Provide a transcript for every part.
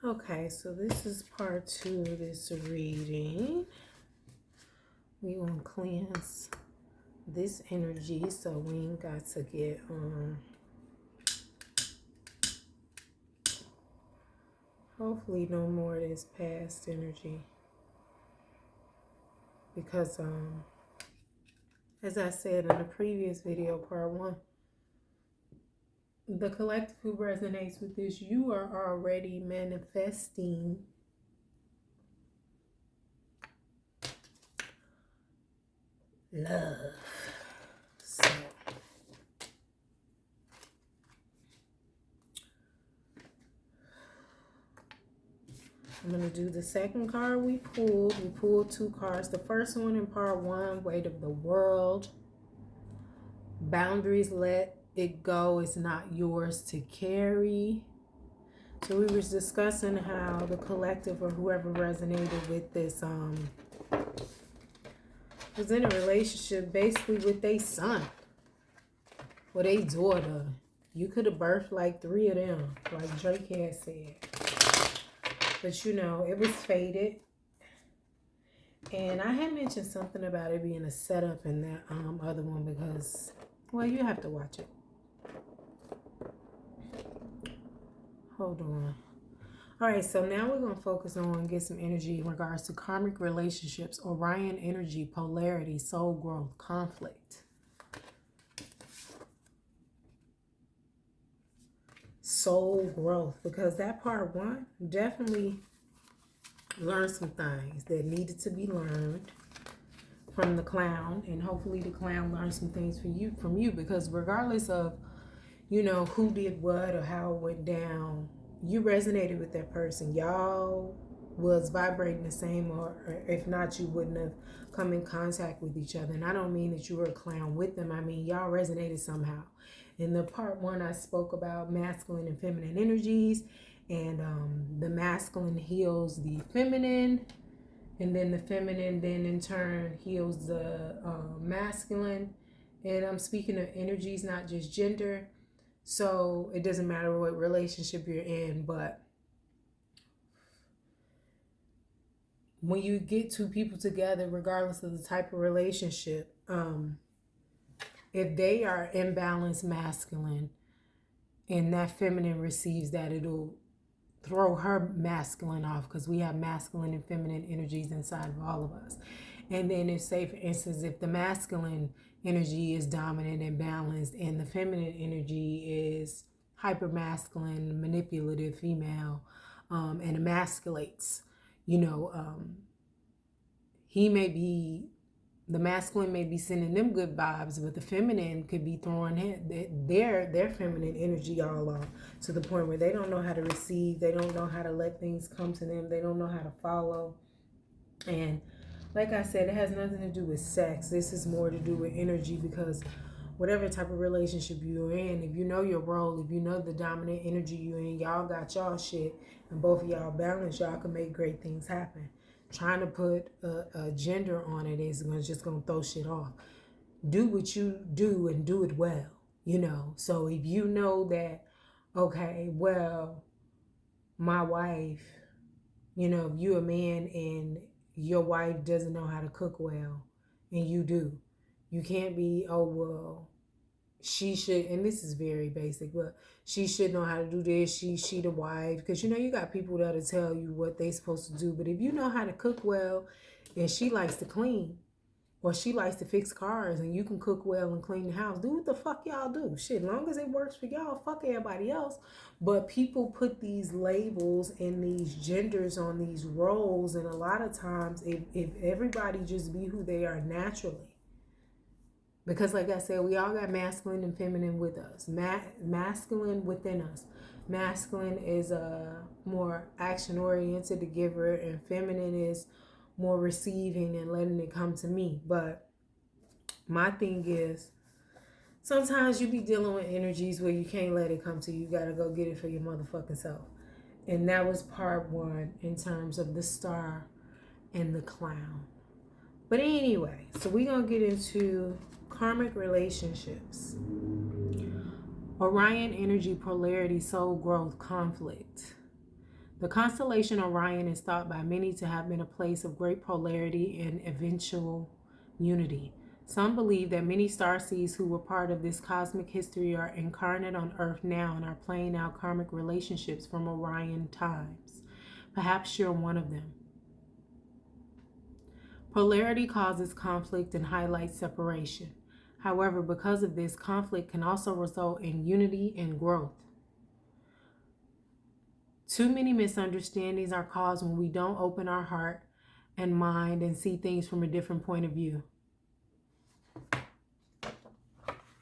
Okay, so this is part 2 of this reading. We want to cleanse this energy so we ain't got to get hopefully no more of this past energy, because as I said in the previous video, part 1, the collective who resonates with this, you are already manifesting love. So I'm going to do the second card we pulled. We pulled 2 cards. The first one in part 1, weight of the world. Boundaries, let it go. It's not yours to carry. So we was discussing how the collective or whoever resonated with this was in a relationship basically with their son or their daughter. You could have birthed like 3 of them, like Drake had said. But you know, it was fated. And I had mentioned something about it being a setup in that other one because, well, you have to watch it. Hold on. All right, so now we're going to focus on, get some energy in regards to karmic relationships, Orion energy, polarity, soul growth, conflict. Soul growth, because that part 1 definitely learned some things that needed to be learned from the clown, and hopefully the clown learned some things from you, because regardless of, you know, who did what or how it went down, you resonated with that person. Y'all was vibrating the same, or if not, you wouldn't have come in contact with each other. And I don't mean that you were a clown with them. I mean, y'all resonated somehow. In the part 1, I spoke about masculine and feminine energies, and the masculine heals the feminine, and then the feminine then in turn heals the masculine. And I'm speaking of energies, not just gender. So it doesn't matter what relationship you're in, but when you get 2 people together, regardless of the type of relationship, if they are imbalanced masculine and that feminine receives that, it'll throw her masculine off, because we have masculine and feminine energies inside of all of us. And then if, say for instance, if the masculine energy is dominant and balanced and the feminine energy is hyper masculine, manipulative, female, and emasculates, you know, the masculine may be sending them good vibes, but the feminine could be throwing their feminine energy all off, to the point where they don't know how to receive, they don't know how to let things come to them, they don't know how to follow. And like I said, it has nothing to do with sex. This is more to do with energy, because whatever type of relationship you're in, if you know your role, if you know the dominant energy you're in, y'all got y'all shit, and both of y'all balance, y'all can make great things happen. Trying to put a gender on it is just going to throw shit off. Do what you do and do it well, you know. So if you know that, okay, well, my wife, you know, if you're a man and your wife doesn't know how to cook well and you do, you can't be, oh, well, she should, and this is very basic, but she should know how to do this, she the wife, because you know you got people that'll tell you what they supposed to do. But if you know how to cook well and she likes to clean, or she likes to fix cars and you can cook well and clean the house, do what the fuck y'all do. Shit, long as it works for y'all, fuck everybody else. But people put these labels and these genders on these roles, and a lot of times if everybody just be who they are naturally, because like I said, we all got masculine and feminine with us. Masculine within us. Masculine is more action-oriented, the giver, and feminine is more receiving and letting it come to me. But my thing is, sometimes you be dealing with energies where you can't let it come to you. You got to go get it for your motherfucking self. And that was part 1 in terms of the star and the clown. But anyway, so we're going to get into karmic relationships. Orion energy, polarity, soul growth, conflict. The constellation Orion is thought by many to have been a place of great polarity and eventual unity. Some believe that many starseeds who were part of this cosmic history are incarnate on Earth now and are playing out karmic relationships from Orion times. Perhaps you're one of them. Polarity causes conflict and highlights separation. However, because of this, conflict can also result in unity and growth. Too many misunderstandings are caused when we don't open our heart and mind and see things from a different point of view.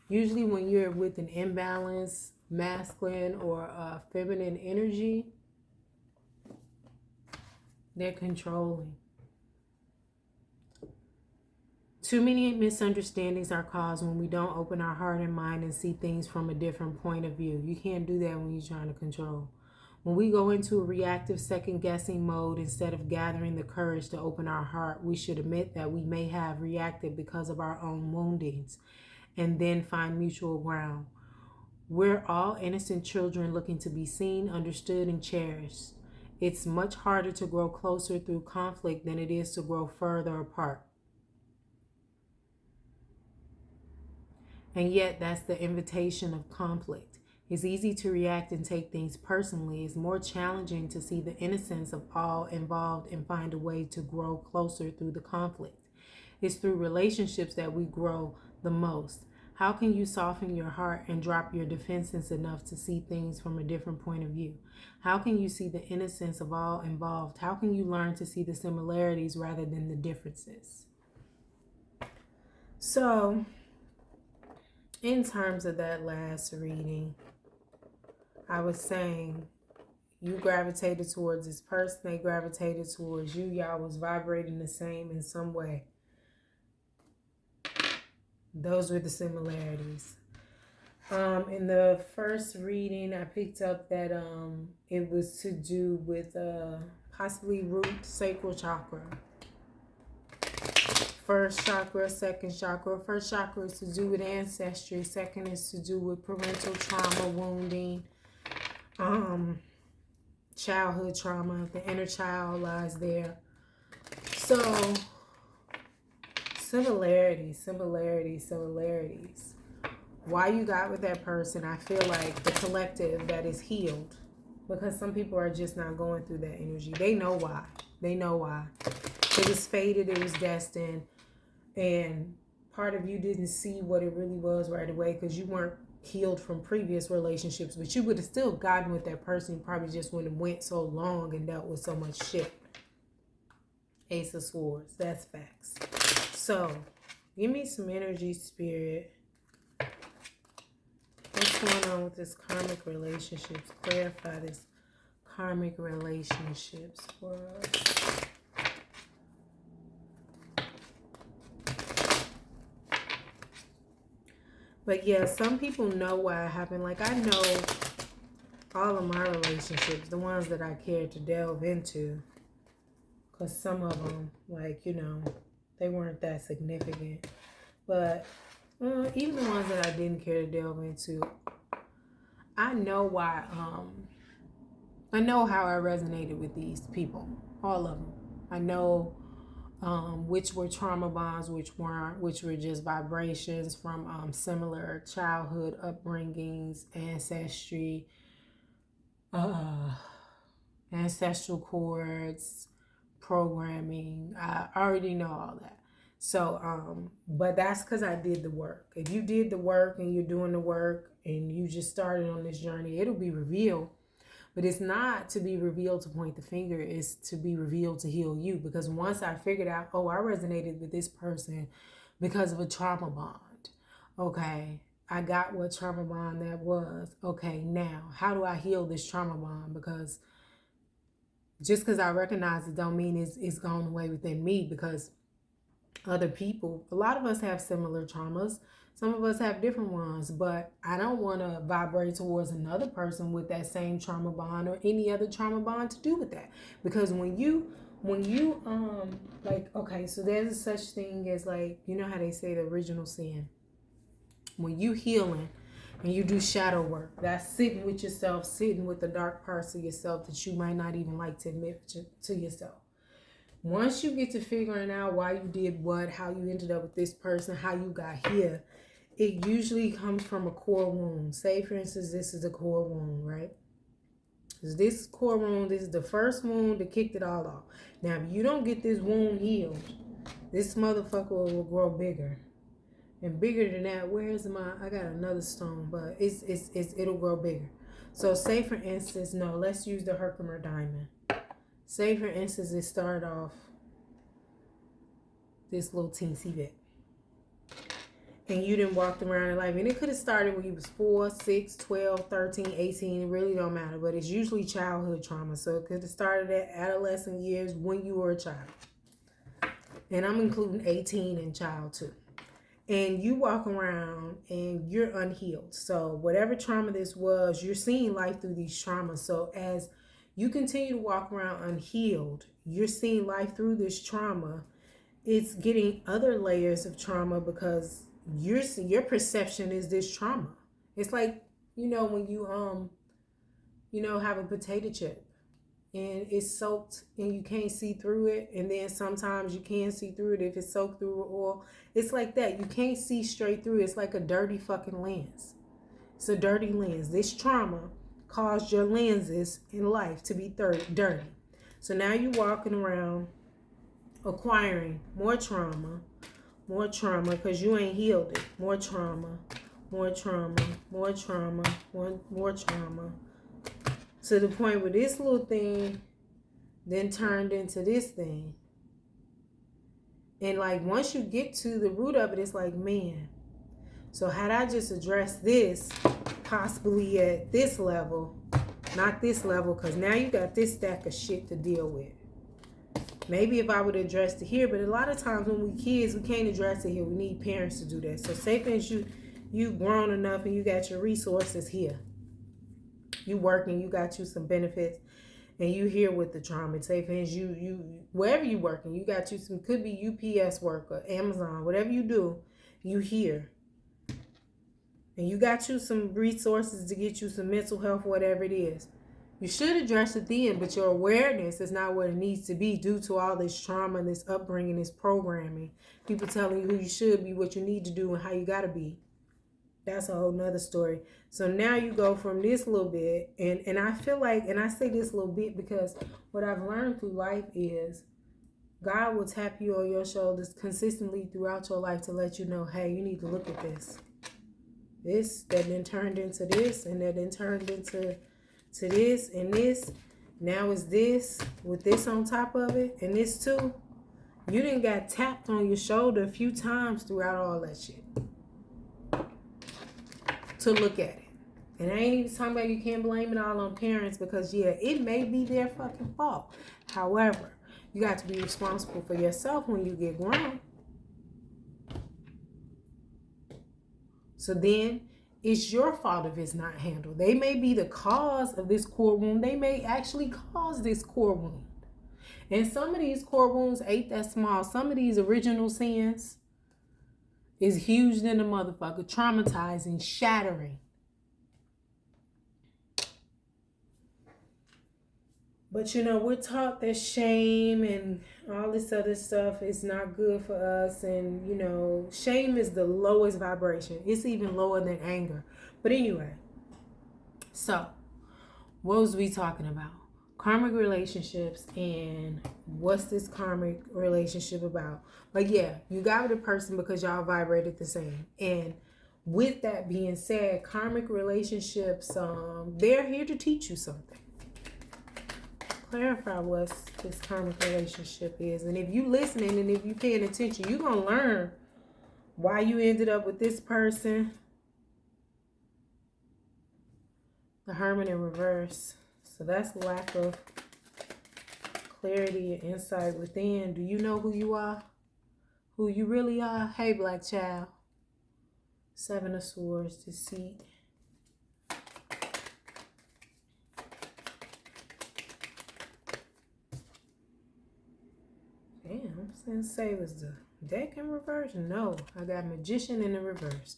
Usually when you're with an imbalanced masculine or feminine energy, they're controlling. Too many misunderstandings are caused when we don't open our heart and mind and see things from a different point of view. You can't do that when you're trying to control. When we go into a reactive second-guessing mode instead of gathering the courage to open our heart, we should admit that we may have reacted because of our own woundings and then find mutual ground. We're all innocent children looking to be seen, understood, and cherished. It's much harder to grow closer through conflict than it is to grow further apart. And yet, that's the invitation of conflict. It's easy to react and take things personally. It's more challenging to see the innocence of all involved and find a way to grow closer through the conflict. It's through relationships that we grow the most. How can you soften your heart and drop your defenses enough to see things from a different point of view? How can you see the innocence of all involved? How can you learn to see the similarities rather than the differences? So, in terms of that last reading, I was saying you gravitated towards this person, they gravitated towards you. Y'all was vibrating the same in some way. Those were the similarities. In the first reading, I picked up that it was to do with possibly root sacral chakra. First chakra, second chakra. First chakra is to do with ancestry. Second is to do with parental trauma, wounding, childhood trauma. The inner child lies there. So, similarities. Why you got with that person, I feel like the collective that is healed. Because some people are just not going through that energy. They know why. It was fated, it was destined. And part of you didn't see what it really was right away because you weren't healed from previous relationships. But you would have still gotten with that person. You probably just wouldn't have went so long and dealt with so much shit. Ace of Swords. That's facts. So, give me some energy, Spirit. What's going on with this karmic relationships? Clarify this karmic relationships for us. But yeah, some people know why it happened. Like, I know all of my relationships, the ones that I care to delve into. Because some of them, like, you know, they weren't that significant. But even the ones that I didn't care to delve into, I know why. I know how I resonated with these people. All of them. I know which were trauma bonds, which weren't, which were just vibrations from similar childhood upbringings, ancestry, ancestral cords, programming. I already know all that. So, but that's because I did the work. If you did the work and you're doing the work and you just started on this journey, it'll be revealed. But it's not to be revealed to point the finger. It's to be revealed to heal you. Because once I figured out, oh, I resonated with this person because of a trauma bond. Okay, I got what trauma bond that was. Okay, now, how do I heal this trauma bond? Because just because I recognize it don't mean it's gone away within me. Because other people, a lot of us have similar traumas. Some of us have different ones, but I don't want to vibrate towards another person with that same trauma bond or any other trauma bond to do with that. Because when you like, okay, so there's a such thing as, like, you know how they say the original sin. When you healing And you do shadow work. That's sitting with yourself, sitting with the dark parts of yourself that you might not even like to admit to yourself. Once you get to figuring out why you did what, how you ended up with this person, how you got here, it usually comes from a core wound. Say, for instance, this is a core wound, right? This core wound, this is the first wound that kicked it all off. Now, if you don't get this wound healed, this motherfucker will grow bigger. And bigger than that, I got another stone, but it'll grow bigger. So say for instance, let's use the Herkimer diamond. Say for instance, it started off this little teensy bit. And you didn't walk around in life. And it could have started when you was 4, 6, 12, 13, 18. It really don't matter. But it's usually childhood trauma. So it could have started at adolescent years when you were a child. And I'm including 18 and child too. And you walk around and you're unhealed. So whatever trauma this was, you're seeing life through these traumas. So as you continue to walk around unhealed, you're seeing life through this trauma. It's getting other layers of trauma because your perception is this trauma. It's like, when you have a potato chip and it's soaked and you can't see through it, and then sometimes you can see through it if it's soaked through with oil. It's like that. You can't see straight through it. It's like a dirty fucking lens. It's a dirty lens. This trauma caused your lenses in life to be dirty. So now you're walking around acquiring more trauma because you ain't healed it. More trauma, more trauma, more trauma, more trauma. To the point where this little thing then turned into this thing. And like once you get to the root of it, it's like, man, so had I just addressed this possibly at this level, not this level, because now you got this stack of shit to deal with. Maybe if I would have addressed it here, but a lot of times when we kids, we can't address it here. We need parents to do that. So say for instance you grown enough and you got your resources here. You working, you got you some benefits, and you here with the trauma. Say for instance you wherever you working, you got you some, could be UPS worker, Amazon, whatever you do, you here. And you got you some resources to get you some mental health, whatever it is. You should address it then, but your awareness is not what it needs to be due to all this trauma, this upbringing, this programming. People telling you who you should be, what you need to do, and how you got to be. That's a whole nother story. So now you go from this little bit, and I feel like, and I say this little bit because what I've learned through life is God will tap you on your shoulders consistently throughout your life to let you know, hey, you need to look at this. This, that then turned into this, and that then turned into this and this. Now it's this with this on top of it and this too. You done got tapped on your shoulder a few times throughout all that shit to look at it. And I ain't even talking about you can't blame it all on parents because it may be their fucking fault. However, you got to be responsible for yourself when you get grown. So then it's your fault if it's not handled. They may be the cause of this core wound. They may actually cause this core wound. And some of these core wounds ain't that small. Some of these original sins is huge than a motherfucker. Traumatizing, shattering. But we're taught that shame and all this other stuff is not good for us. And, shame is the lowest vibration. It's even lower than anger. But anyway, so what was we talking about? Karmic relationships and what's this karmic relationship about? But yeah, you got with a person because y'all vibrated the same. And with that being said, karmic relationships, they're here to teach you something. Clarify what this karmic relationship is. And if you listening and if you paying attention, you're going to learn why you ended up with this person. The Hermit in reverse. So that's lack of clarity and insight within. Do you know who you are? Who you really are? Hey, black child. Seven of Swords, deceit. Damn, I'm saying was the deck in reverse? No, I got Magician in the reverse.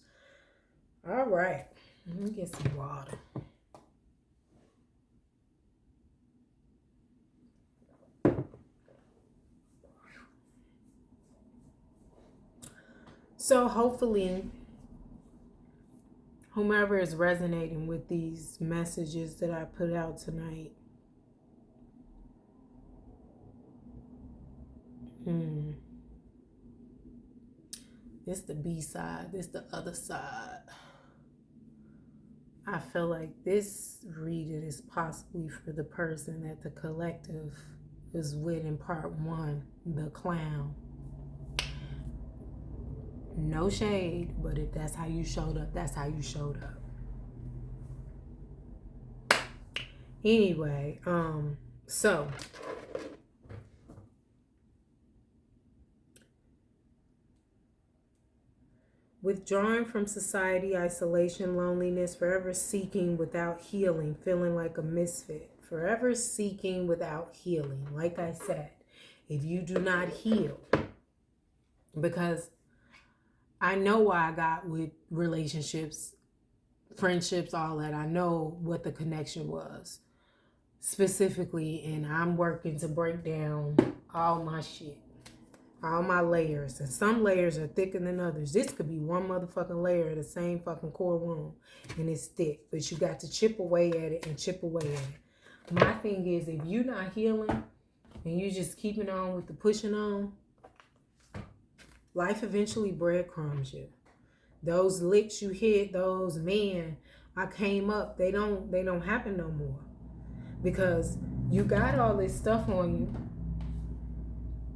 All right. Let me get some water. So hopefully, whomever is resonating with these messages that I put out tonight, this the B side, this the other side. I feel like this reading is possibly for the person that the collective was with in part 1, the clown. No shade, but if that's how you showed up, that's how you showed up. Anyway, so withdrawing from society, isolation, loneliness, forever seeking without healing, feeling like a misfit, forever seeking without healing. Like I said, if you do not heal, because I know why I got with relationships, friendships, all that. I know what the connection was specifically, and I'm working to break down all my shit, all my layers. And some layers are thicker than others. This could be one motherfucking layer of the same fucking core wound, and it's thick, but you got to chip away at it and chip away at it. My thing is, if you're not healing and you just keeping on with the pushing on, life eventually breadcrumbs you. Those licks you hit, those man, I came up, they don't happen no more. Because you got all this stuff on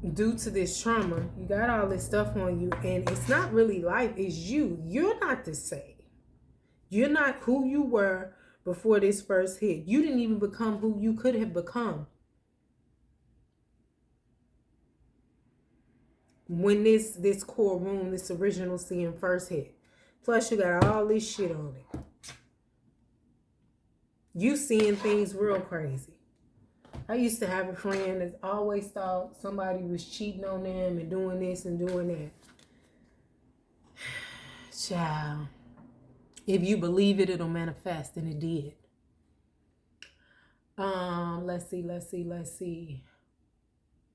you due to this trauma. You got all this stuff on you, and it's not really life, it's you. You're not the same. You're not who you were before this first hit. You didn't even become who you could have become when this core wound, this original sin first hit. Plus you got all this shit on it. You seeing things real crazy. I used to have a friend that always thought somebody was cheating on them and doing this and doing that. Child, if you believe it, it'll manifest, and it did. Let's see.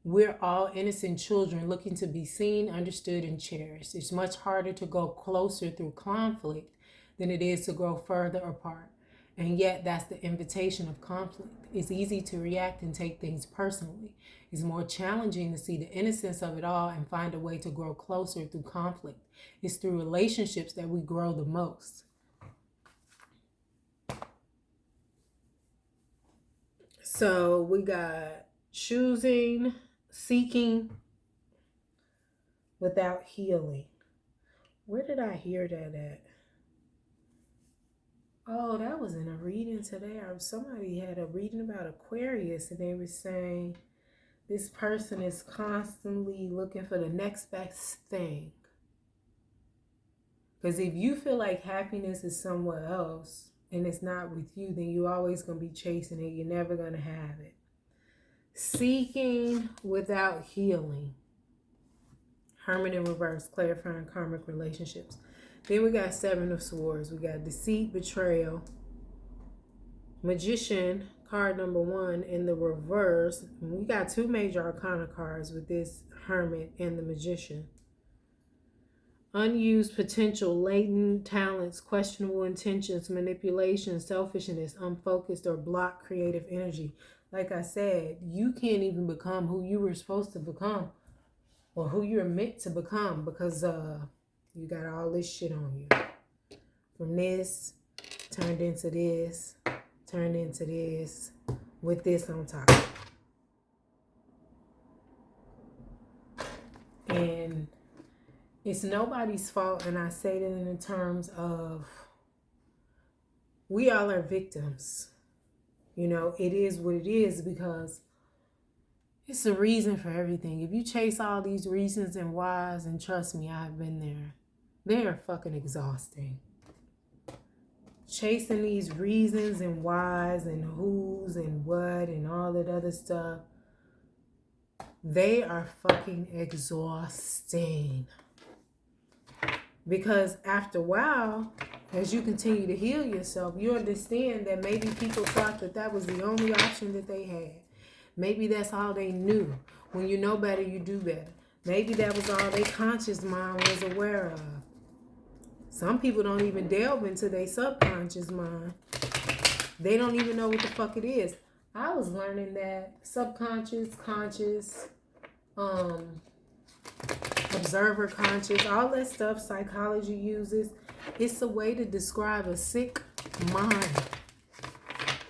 We're all innocent children looking to be seen, understood, and cherished. It's much harder to go closer through conflict than it is to grow further apart. And yet, that's the invitation of conflict. It's easy to react and take things personally. It's more challenging to see the innocence of it all and find a way to grow closer through conflict. It's through relationships that we grow the most. So we got choosing, seeking without healing. Where did I hear that at? Oh, that was in a reading today. Somebody had a reading about Aquarius, and they were saying this person is constantly looking for the next best thing. Because if you feel like happiness is somewhere else and it's not with you, then you're always going to be chasing it. You're never going to have it. Seeking without healing. Hermit in reverse, clarifying karmic relationships. Then we got Seven of Swords. We got deceit, betrayal. Magician, card number 1 in the reverse. We got 2 major arcana cards with this Hermit and the Magician. Unused potential, latent talents, questionable intentions, manipulation, selfishness, unfocused or blocked creative energy. Like I said, you can't even become who you were supposed to become or who you're meant to become because you got all this shit on you. From this, turned into this, turned into this, with this on top. And it's nobody's fault, and I say that in terms of we all are victims. You know, it is what it is because it's a reason for everything. If you chase all these reasons and whys, and trust me, I've been there, they are fucking exhausting. Chasing these reasons and whys and who's and what and all that other stuff, they are fucking exhausting. Because after a while, as you continue to heal yourself, you understand that maybe people thought that that was the only option that they had. Maybe that's all they knew. When you know better, you do better. Maybe that was all their conscious mind was aware of. Some people don't even delve into their subconscious mind. They don't even know what the fuck it is. I was learning that subconscious, conscious, observer conscious, all that stuff psychology uses. It's a way to describe a sick mind.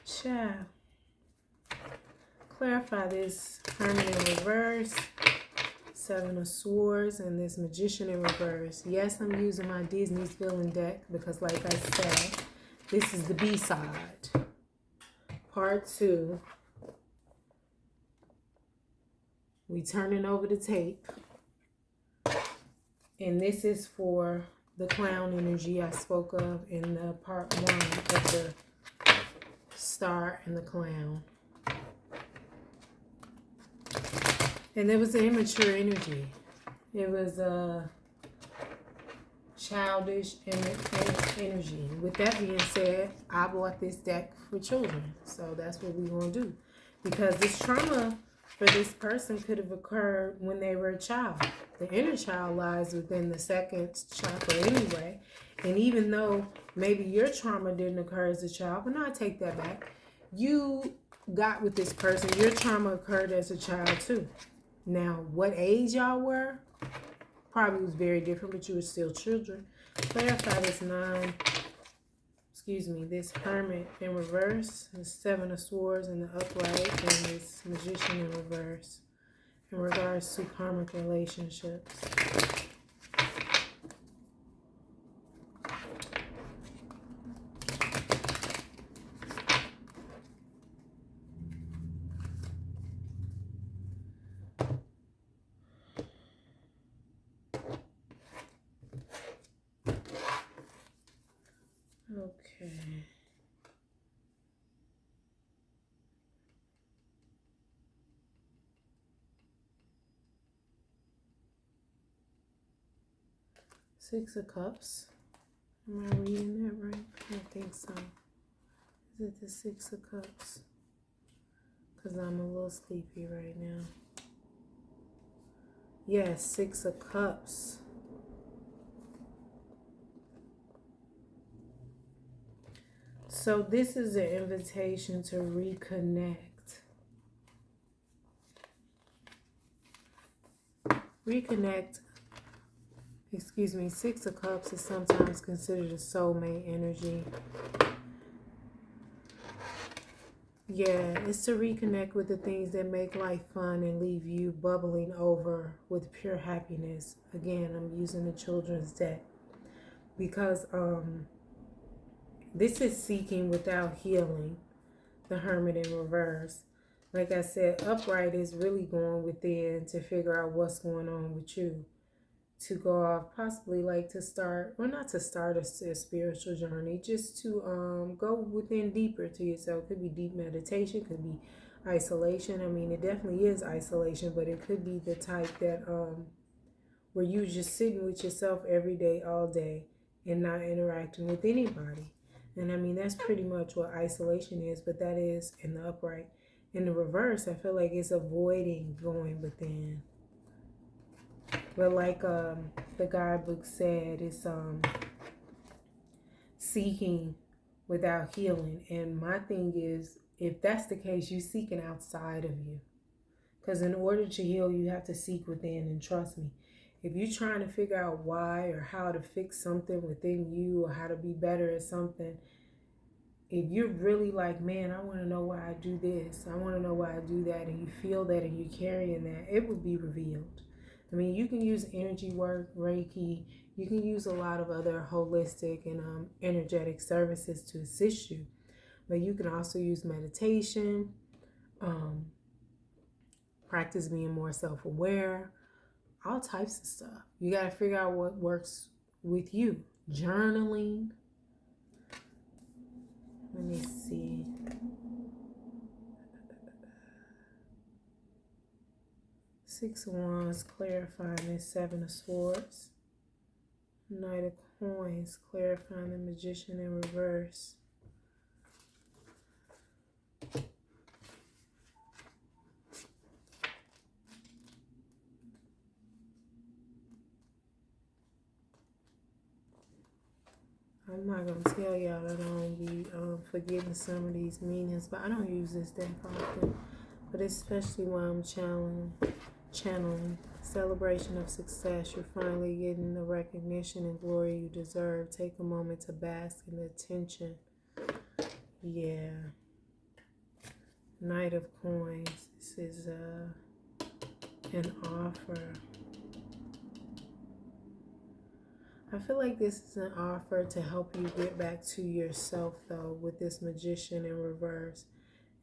Child. Clarify this Hermit in reverse, Seven of Swords, and this Magician in reverse. Yes, I'm using my Disney's Villain deck because, like I said, this is the B-side. Part 2. We turning over the tape. And this is for the clown energy I spoke of in the part 1 of the Star and the Clown. And there was an immature energy. It was a childish energy. With that being said, I bought this deck for children. So that's what we're going to do. Because this trauma for this person could have occurred when they were a child. The inner child lies within the second chakra anyway. And even though maybe your trauma didn't occur as a child, but no, I take that back. You got with this person, your trauma occurred as a child too. Now, what age y'all were probably was very different, but you were still children. Clarify this this Hermit in reverse, the Seven of Swords in the upright, and this Magician in reverse in regards to karmic relationships. Okay. Six of Cups. Am I reading that right? I don't think so. Is it the Six of Cups? Because I'm a little sleepy right now. Yes, Six of Cups. So this is an invitation to reconnect. Six of Cups is sometimes considered a soulmate energy. Yeah, it's to reconnect with the things that make life fun and leave you bubbling over with pure happiness. Again, I'm using the children's deck because this is seeking without healing, the Hermit in reverse. Like I said, upright is really going within to figure out what's going on with you. To go off, possibly like to start, or not to start a spiritual journey, just to go within deeper to yourself. Could be deep meditation, could be isolation. I mean, it definitely is isolation, but it could be the type that where you just sitting with yourself every day, all day, and not interacting with anybody. And I mean, that's pretty much what isolation is, but that is in the upright. In the reverse, I feel like it's avoiding going within. But like the guidebook said, it's seeking without healing. And my thing is, if that's the case, you seeking outside of you. Because in order to heal, you have to seek within. And trust me, if you're trying to figure out why or how to fix something within you or how to be better at something, if you're really like, man, I want to know why I do this, I want to know why I do that, and you feel that and you're carrying that, it will be revealed. I mean, you can use energy work, Reiki. You can use a lot of other holistic and energetic services to assist you. But you can also use meditation, practice being more self-aware, all types of stuff. You got to figure out what works with you. Journaling. Let me see. Six of Wands, clarifying this Seven of Swords. Knight of Coins, clarifying the Magician in reverse. I'm not going to tell y'all that I don't be forgetting some of these meanings, but I don't use this deck often. But especially when I'm channeling. Celebration of success. You're finally getting the recognition and glory you deserve. Take a moment to bask in the attention. Yeah. Knight of Coins. This is an offer. I feel like this is an offer to help you get back to yourself, though, with this Magician in reverse.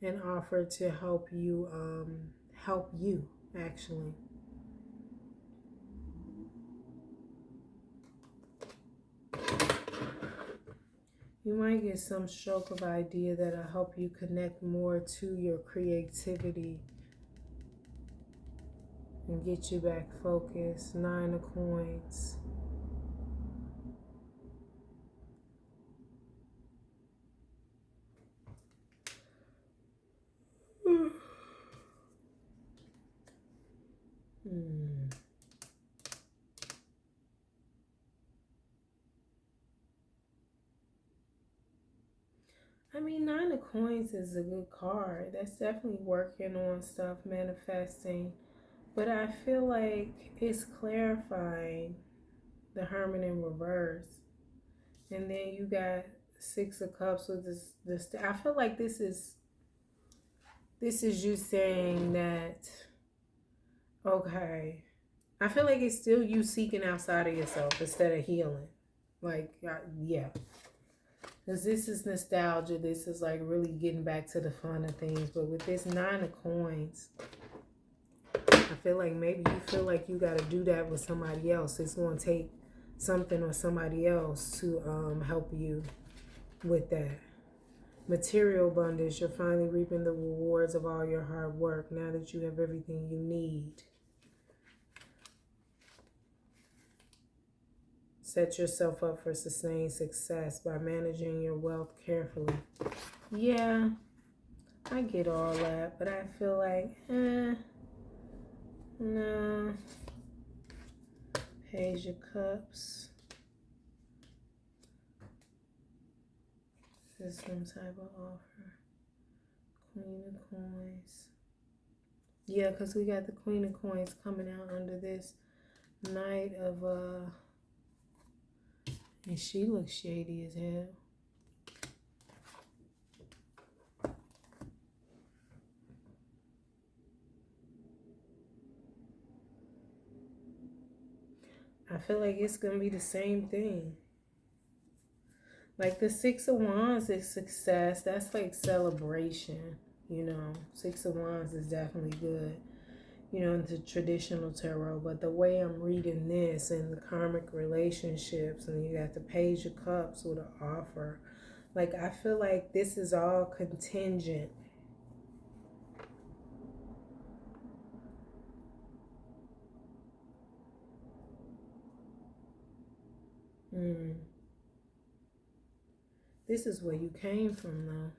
An offer to help you, actually. You might get some stroke of idea that'll help you connect more to your creativity and get you back focused. 9 of Coins. I mean, 9 of Coins is a good card. That's definitely working on stuff, manifesting. But I feel like it's clarifying the Hermit in reverse. And then you got 6 of Cups with this. I feel like this is you saying that, okay, I feel like it's still you seeking outside of yourself instead of healing. Like, yeah. Because this is nostalgia. This is like really getting back to the fun of things. But with this 9 of Coins, I feel like maybe you feel like you got to do that with somebody else. It's going to take something or somebody else to help you with that. Material abundance. You're finally reaping the rewards of all your hard work now that you have everything you need. Set yourself up for sustained success by managing your wealth carefully. Yeah, I get all that, but I feel like, no. Page of Cups. This is some type of offer. Queen of Coins. Yeah, because we got the Queen of Coins coming out under this Knight of, and she looks shady as hell. I feel like it's going to be the same thing. Like the 6 of Wands is success. That's like celebration, you know. 6 of Wands is definitely good, you know, in the traditional tarot. But the way I'm reading this and the Karmic Relationships, and you got the Page of Cups with an offer. Like, I feel like this is all contingent. This is where you came from, though.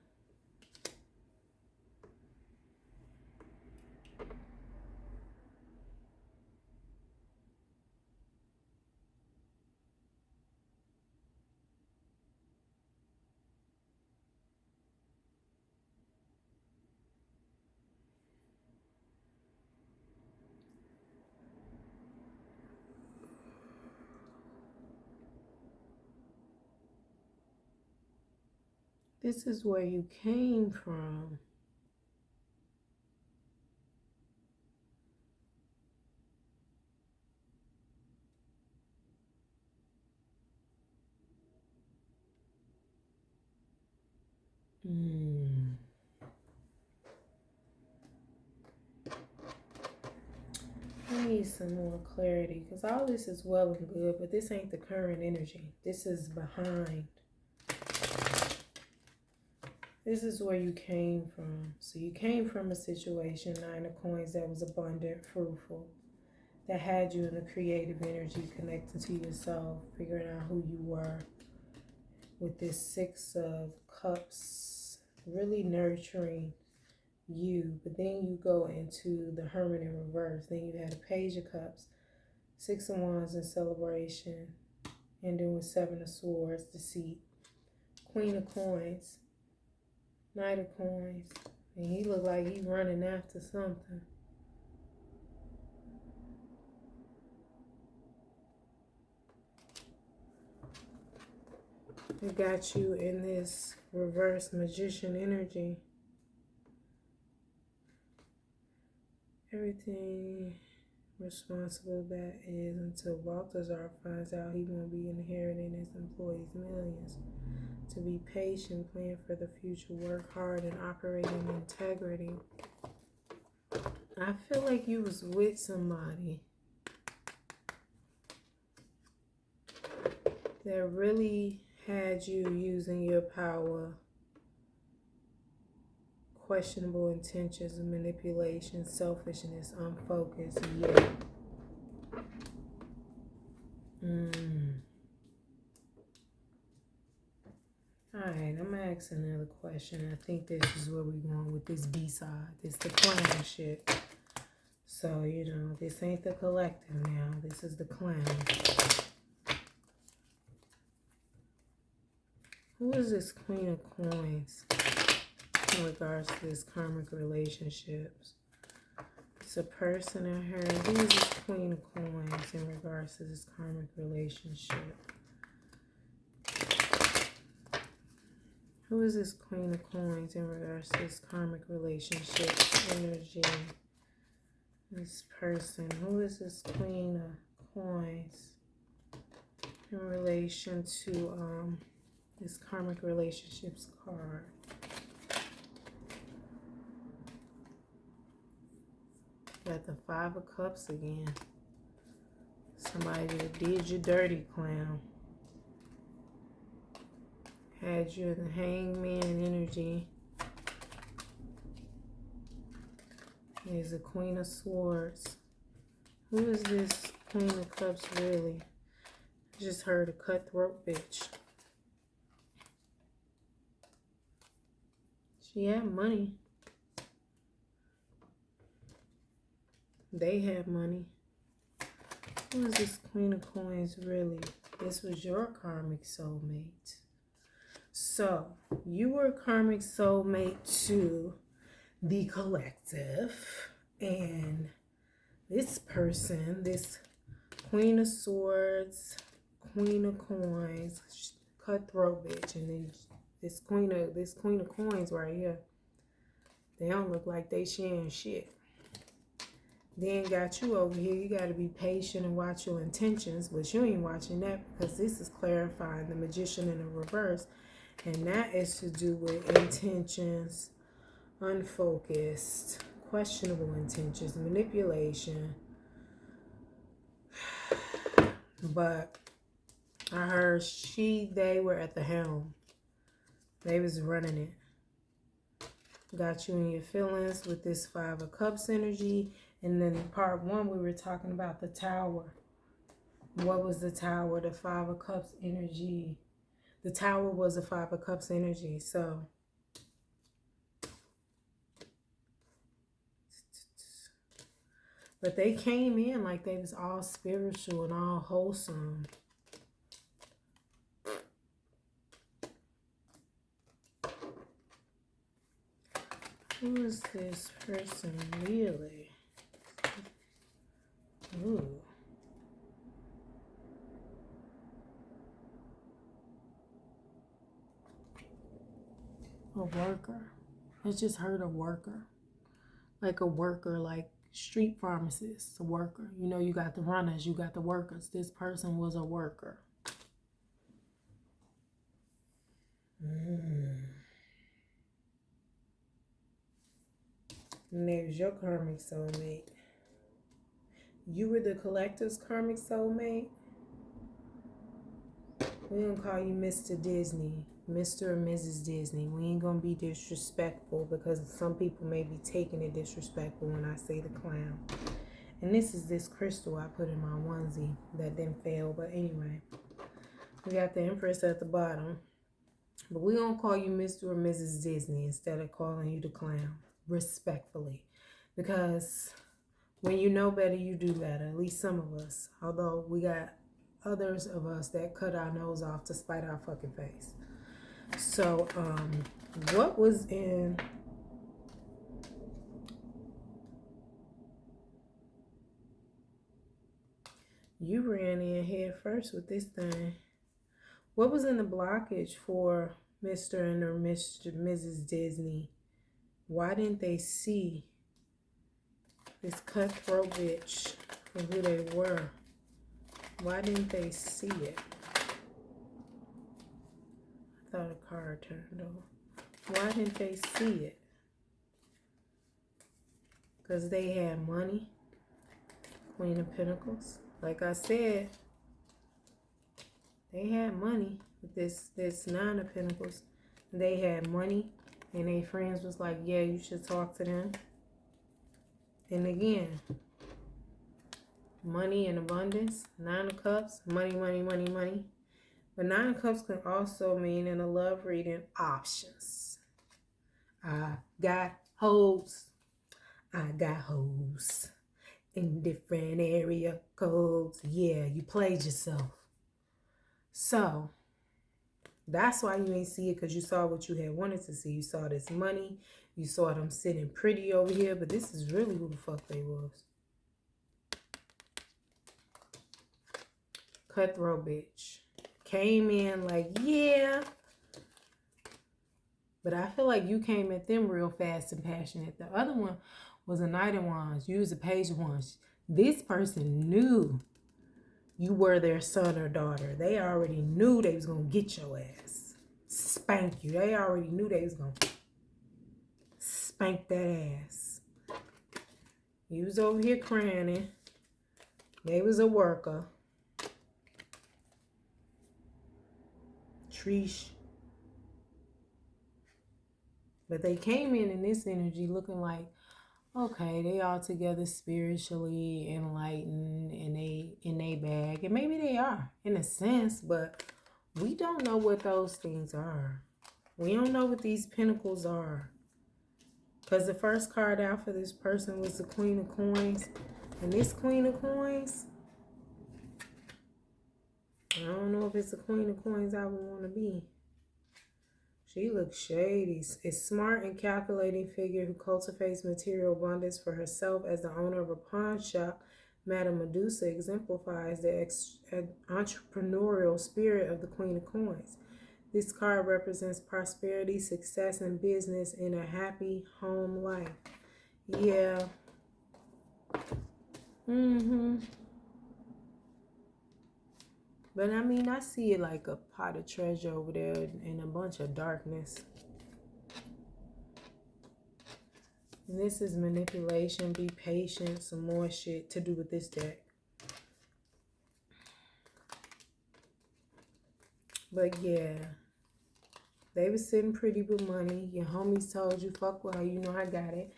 This is where you came from. I need some more clarity because all this is well and good, but this ain't the current energy. This is behind. This is where you came from. So you came from a situation, 9 of Coins, that was abundant, fruitful. that had you in the creative energy, connecting to yourself, figuring out who you were. With this Six of Cups, really nurturing you. But then you go into the Hermit in reverse. Then you had a Page of Cups, Six of Wands in celebration, and then with Seven of Swords, deceit, Queen of Coins, Knight of Coins. And he looked like he running after something. It got you in this reverse Magician energy. Everything responsible that is until Balthazar finds out he won't be inheriting his employees millions. To be patient, plan for the future, work hard, and operate in integrity. I feel like you was with somebody that really had you using your power, questionable intentions, manipulation, selfishness, unfocused, yeah. Alright, I'm gonna ask another question. I think this is where we're going with this B-side. This the clown shit. So, you know, this ain't the collective now. This is the clown. Who is this Queen of Coins in regards to this karmic relationships? It's a person in her. Who is this Queen of Coins in regards to this karmic relationship? Who is this Queen of Coins in regards to this karmic relationship energy? This person. Who is this Queen of Coins in relation to this karmic relationships card? Got the Five of Cups again. Somebody that did you dirty, clown. Had you in the Hangman energy. Here's the Queen of Swords. Who is this Queen of Cups really? Just heard a cutthroat bitch. She had money. They have money. Who is this Queen of Coins really? This was your karmic soulmate. So, you were a karmic soulmate to the collective. And this person, this Queen of Swords, Queen of Coins, cutthroat bitch, and then this Queen of Coins right here. They don't look like they sharing shit. Then got you over here. You got to be patient and watch your intentions, but you ain't watching that because this is clarifying the Magician in the reverse, and that is to do with intentions, unfocused, questionable intentions, manipulation. But I heard they were at the helm. They was running it. Got you in your feelings with this Five of Cups energy. And then part one, we were talking about the Tower. What was the Tower? The Five of Cups energy. The Tower was a Five of Cups energy. So, but they came in like they was all spiritual and all wholesome. Who is this person really? Ooh. A worker. I just heard a worker. Like a worker, like street pharmacists, a worker. You know, you got the runners, you got the workers. This person was a worker. And there's your karmic soulmate. You were the collective's karmic soulmate. We don't call you Mr. Disney, Mr. or Mrs. Disney. We ain't gonna be disrespectful because some people may be taking it disrespectful when I say the clown. And this is this crystal I put in my onesie that didn't fail. But anyway, we got the Empress at the bottom. But we're going to call you Mr. or Mrs. Disney instead of calling you the clown, respectfully. Because when you know better, you do better. At least some of us. Although we got others of us that cut our nose off to spite our fucking face. So, what was in... You ran in head first with this thing. What was in the blockage for Mr. and or Mrs. Disney? Why didn't they see this cutthroat bitch for who they were? Why didn't they see it? I thought a card turned over. Why didn't they see it? Because they had money. Queen of Pentacles. Like I said, they had money with this Nine of Pentacles. They had money, and their friends was like, yeah, you should talk to them. And again, money in abundance. Nine of Cups, money, money, money, money. But Nine of Cups can also mean in a love reading, options. I got hoes. I got hoes. In different area codes. Yeah, you played yourself. So, that's why you ain't see it, because you saw what you had wanted to see. You saw this money. You saw them sitting pretty over here. But this is really who the fuck they was. Cutthroat bitch. Came in like, yeah. But I feel like you came at them real fast and passionate. The other one was a Knight of Wands. You was a Page of Wands. This person knew you were their son or daughter. They already knew they was going to get your ass. Spank you. They already knew they was going to spank that ass. You was over here crying. They was a worker. Trish. But they came in this energy looking like, okay, they all together spiritually enlightened and they in their bag. And maybe they are in a sense, but we don't know what those things are. We don't know what these pentacles are. Because the first card out for this person was the Queen of Coins. And this Queen of Coins, I don't know if it's the Queen of Coins I would want to be. She looks shady. A smart and calculating figure who cultivates material abundance for herself as the owner of a pawn shop, Madame Medusa exemplifies the entrepreneurial spirit of the Queen of Coins. This card represents prosperity, success in business, and a happy home life. Yeah. But I mean, I see it like a pot of treasure over there and a bunch of darkness. And this is manipulation. Be patient. Some more shit to do with this deck. But yeah. They was sitting pretty with money. Your homies told you, fuck well, you know I got it.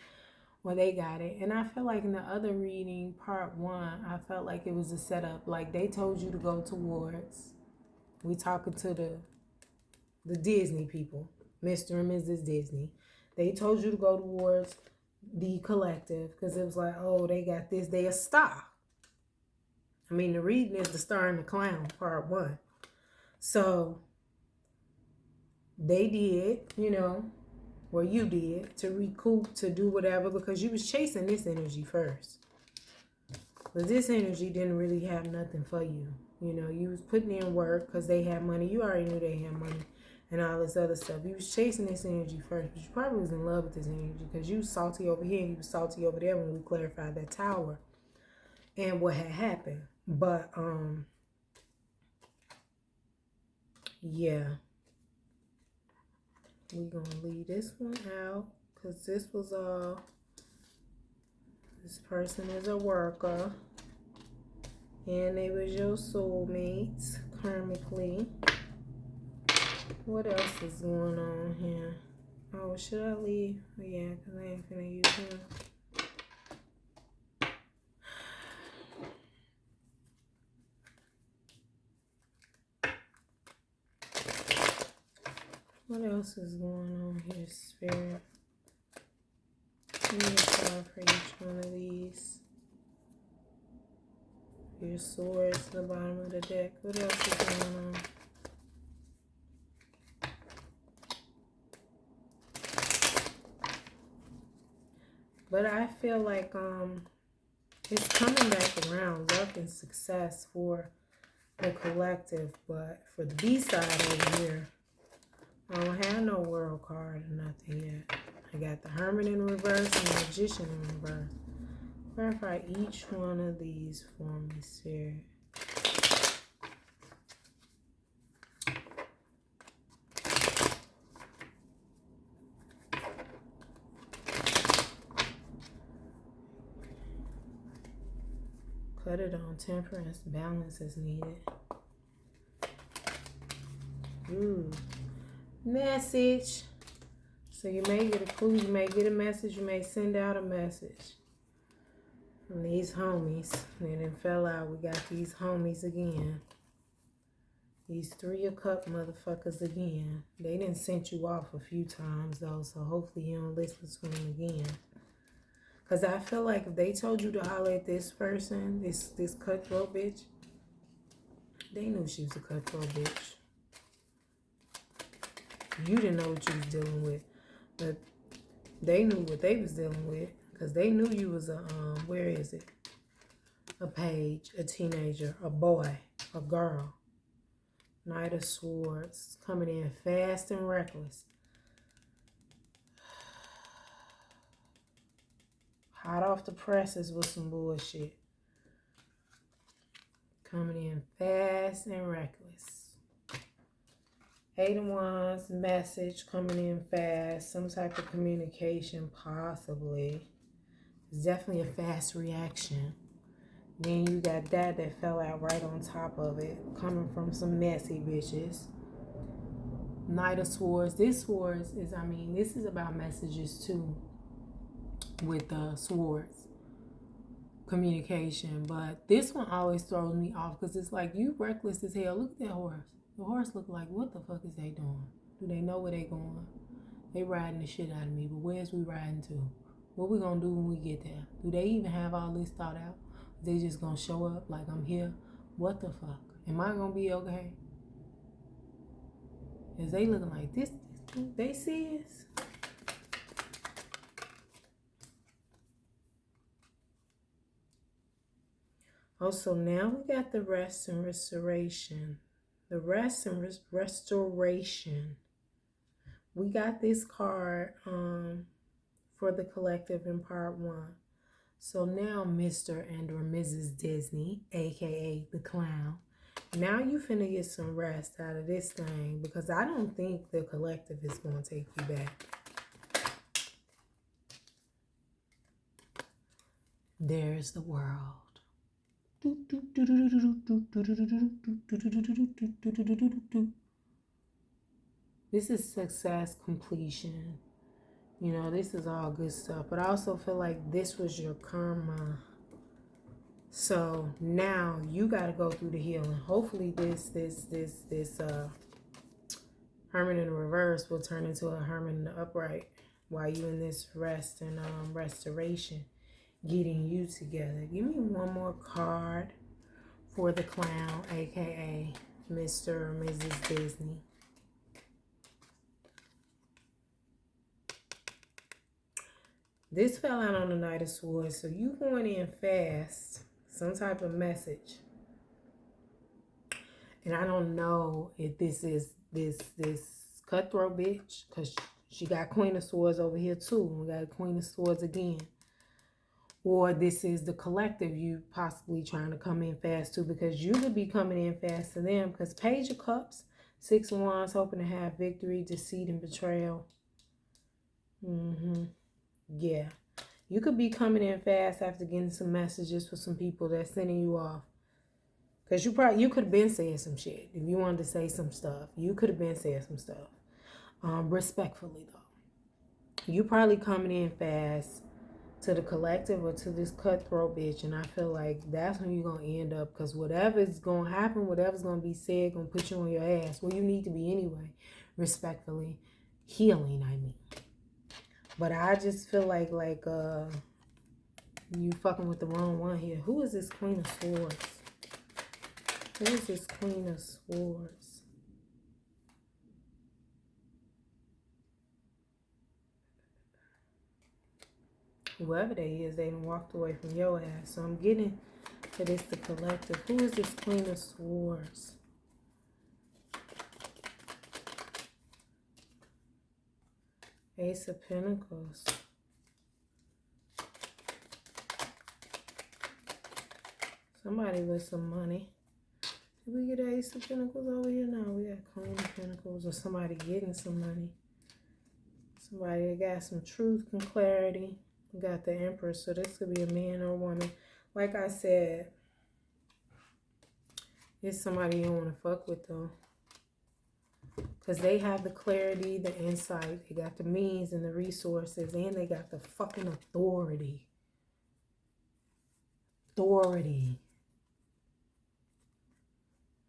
Well, they got it. And I feel like in the other reading, part 1, I felt like it was a setup. Like they told you to go towards. We talking to the Disney people. Mr. and Mrs. Disney. They told you to go towards the collective. Because it was like, oh, they got this. They a star. I mean, the reading is the Star and the Clown, part 1. So, they did, you know, or you did, to recoup, to do whatever, because you was chasing this energy first. But this energy didn't really have nothing for you. You know, you was putting in work because they had money. You already knew they had money and all this other stuff. You was chasing this energy first, but you probably was in love with this energy because you was salty over here and you was salty over there when we clarified that tower and what had happened. But, yeah. We're going to leave this one out because this was all, this person is a worker and they was your soulmates karmically. What else is going on here? Oh, should I leave? Yeah, because I ain't finna use him. What else is going on here, Spirit? Give me a card for each one of these. Your swords at the bottom of the deck. What else is going on? But I feel like it's coming back around. Luck and success for the collective. But for the B side over here, I don't have no world card or nothing yet. I got the Hermit in reverse and the Magician in reverse. Clarify each one of these for me, Spirit. Cut it on temperance. Balance is needed. Ooh. Message. So you may get a clue, you may get a message, you may send out a message from these homies. And then fell out. We got these homies again. These 3 of Cups motherfuckers again. They done sent you off a few times though, so hopefully you don't listen to them again. Because I feel like if they told you to holler at this person, this cutthroat bitch, they knew she was a cutthroat bitch. You didn't know what you was dealing with. But they knew what they was dealing with. Because they knew you was a, where is it? A page, a teenager, a boy, a girl. Knight of Swords. Coming in fast and reckless. Hot off the presses with some bullshit. Coming in fast and reckless. 8 of Wands, message coming in fast. Some type of communication, possibly. It's definitely a fast reaction. Then you got that fell out right on top of it. Coming from some messy bitches. Knight of Swords. This swords is, I mean, this is about messages too. With the swords. Communication. But this one always throws me off. Because it's like, you reckless as hell. Look at that horse. The horse look like, what the fuck is they doing? Do they know where they going? They riding the shit out of me, but where's we riding to? What we gonna do when we get there? Do they even have all this thought out? They just gonna show up like I'm here? What the fuck? Am I gonna be okay? Is they looking like this? They see us? Also, now we got the rest and restoration. The rest and restoration. We got this card for the collective in part 1. So now Mr. and or Mrs. Disney, aka the clown, now you finna get some rest out of this thing, because I don't think the collective is going to take you back. There's the world. This is success, completion. You know, this is all good stuff. But I also feel like this was your karma. So now you got to go through the healing. Hopefully this Hermit in the reverse will turn into a Hermit in the upright while you in this rest and restoration, getting you together. Give me one more card for the clown, aka Mr. or Mrs. Disney. This fell out on the Knight of Swords, so you going in fast, some type of message. And I don't know if this is this cutthroat bitch, because she got Queen of Swords over here too. We got Queen of Swords again. Or this is the collective you possibly trying to come in fast to, because you could be coming in fast to them. Because Page of Cups, 6 of Wands, hoping to have victory, deceit, and betrayal. Yeah. You could be coming in fast after getting some messages for some people that's sending you off. Because you could have been saying some shit. If you wanted to say some stuff, you could have been saying some stuff. Respectfully, though. You probably coming in fast to the collective or to this cutthroat bitch, and I feel like that's when you're going to end up, because whatever's going to happen, whatever's going to be said, going to put you on your ass where you need to be anyway. respectfully. Healing, I mean. But I just feel like you fucking with the wrong one here. Who is this Queen of Swords? Who is this Queen of Swords? Whoever they is, they done walked away from your ass. So I'm getting that it's the collective. Who is this Queen of Swords? Ace of Pentacles. Somebody with some money. Did we get Ace of Pentacles over here? No, we got Queen of Pentacles, or somebody getting some money. Somebody that got some truth and clarity. We got the Empress, so this could be a man or a woman. Like I said, it's somebody you don't want to fuck with, though. Because they have the clarity, the insight. They got the means and the resources, and they got the fucking authority. Authority.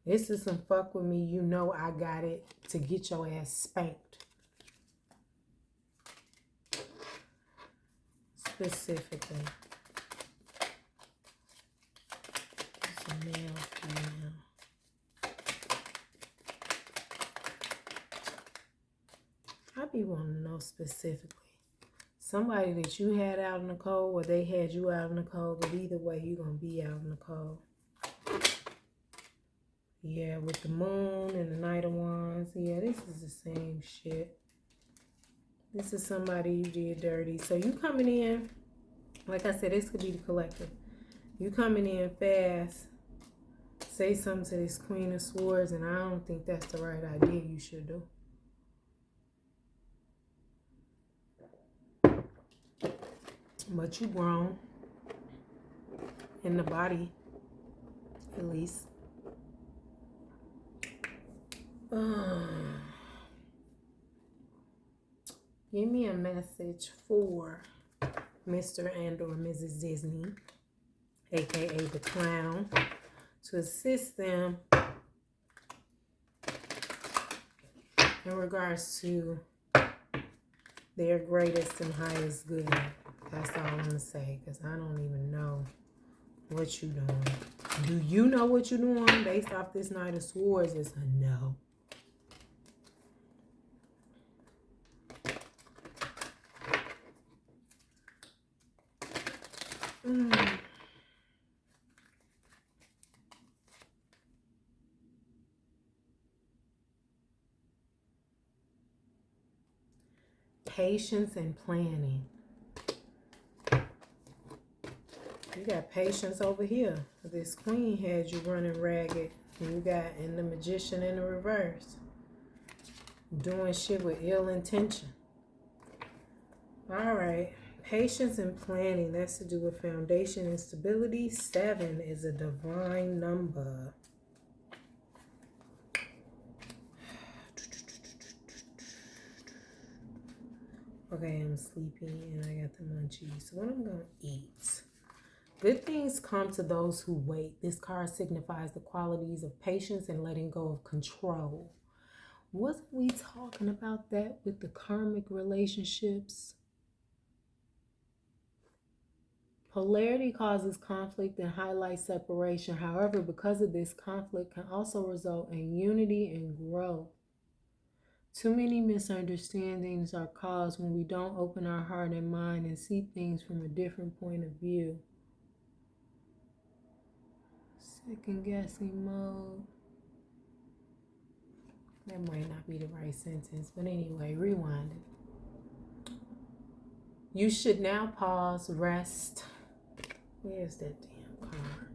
This is some fuck with me. You know I got it to get your ass spanked. Specifically. It's a male, female. I be wanting to know specifically. Somebody that you had out in the cold, or they had you out in the cold, but either way, you're going to be out in the cold. Yeah, with the moon and the Knight of Wands. Yeah, this is the same shit. This is somebody you did dirty. So you coming in, like I said, this could be the collective. You coming in fast. Say something to this Queen of Swords, and I don't think that's the right idea you should do. But you grown. In the body, at least. Give me a message for Mr. and or Mrs. Disney, aka the Clown, to assist them in regards to their greatest and highest good. That's all I'm gonna say, because I don't even know what you doing. Do you know what you're doing? Based off this Knight of Swords, it's a no. Patience and planning. You got patience over here. This Queen had you running ragged. And you got in the Magician in the reverse. Doing shit with ill intention. Alright. Patience and planning. That's to do with foundation and stability. 7 is a divine number. Okay, I'm sleepy and I got the munchies. So what I'm going to eat? Good things come to those who wait. This card signifies the qualities of patience and letting go of control. Wasn't we talking about that with the karmic relationships? Polarity causes conflict and highlights separation. However, because of this, conflict can also result in unity and growth. Too many misunderstandings are caused when we don't open our heart and mind and see things from a different point of view. Second guessing mode. That might not be the right sentence, but anyway, rewind it. You should now pause, rest. Where's that damn card?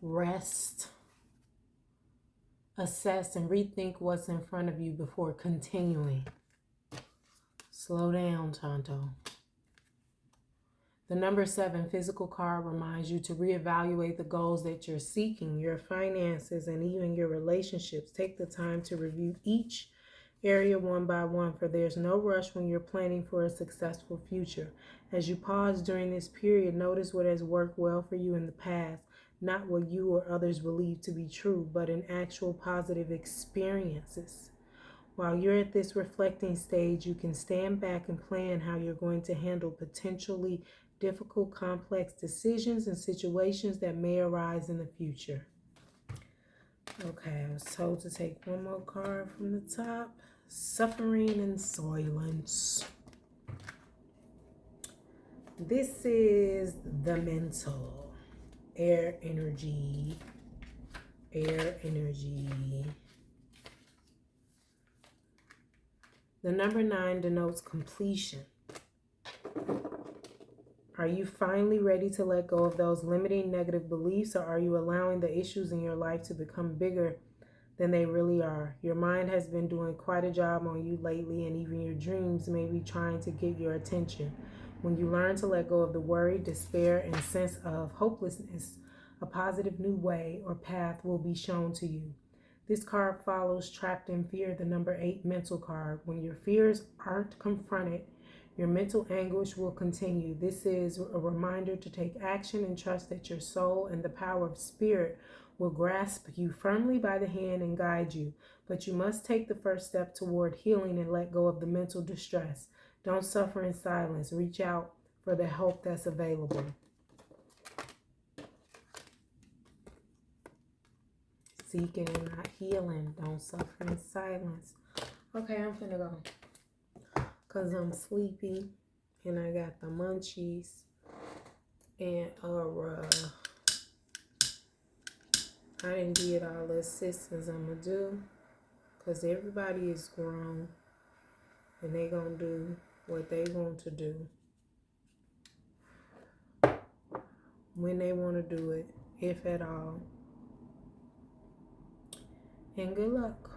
Rest. Assess and rethink what's in front of you before continuing. Slow down, Tonto. The number 7 physical card reminds you to reevaluate the goals that you're seeking, your finances, and even your relationships. Take the time to review each area one by one, for there's no rush when you're planning for a successful future. As you pause during this period, notice what has worked well for you in the past, not what you or others believe to be true, but in actual positive experiences. While you're at this reflecting stage, you can stand back and plan how you're going to handle potentially difficult, complex decisions and situations that may arise in the future. Okay, I was told to take one more card from the top. Suffering and silence. This is the mental. Air energy. Air energy. The number 9 denotes completion. Are you finally ready to let go of those limiting negative beliefs, or are you allowing the issues in your life to become bigger than they really are? Your mind has been doing quite a job on you lately, and even your dreams may be trying to get your attention. When you learn to let go of the worry, despair, and sense of hopelessness, a positive new way or path will be shown to you. This card follows Trapped in Fear, the number 8 mental card. When your fears aren't confronted, your mental anguish will continue. This is a reminder to take action and trust that your soul and the power of spirit will grasp you firmly by the hand and guide you. But you must take the first step toward healing and let go of the mental distress. Don't suffer in silence. Reach out for the help that's available. Seeking and not healing. Don't suffer in silence. Okay, I'm finna go. Because I'm sleepy and I got the munchies. And I didn't get all the assistance I'm going to do. Because everybody is grown. And they going to do what they want to do. When they want to do it. If at all. And good luck.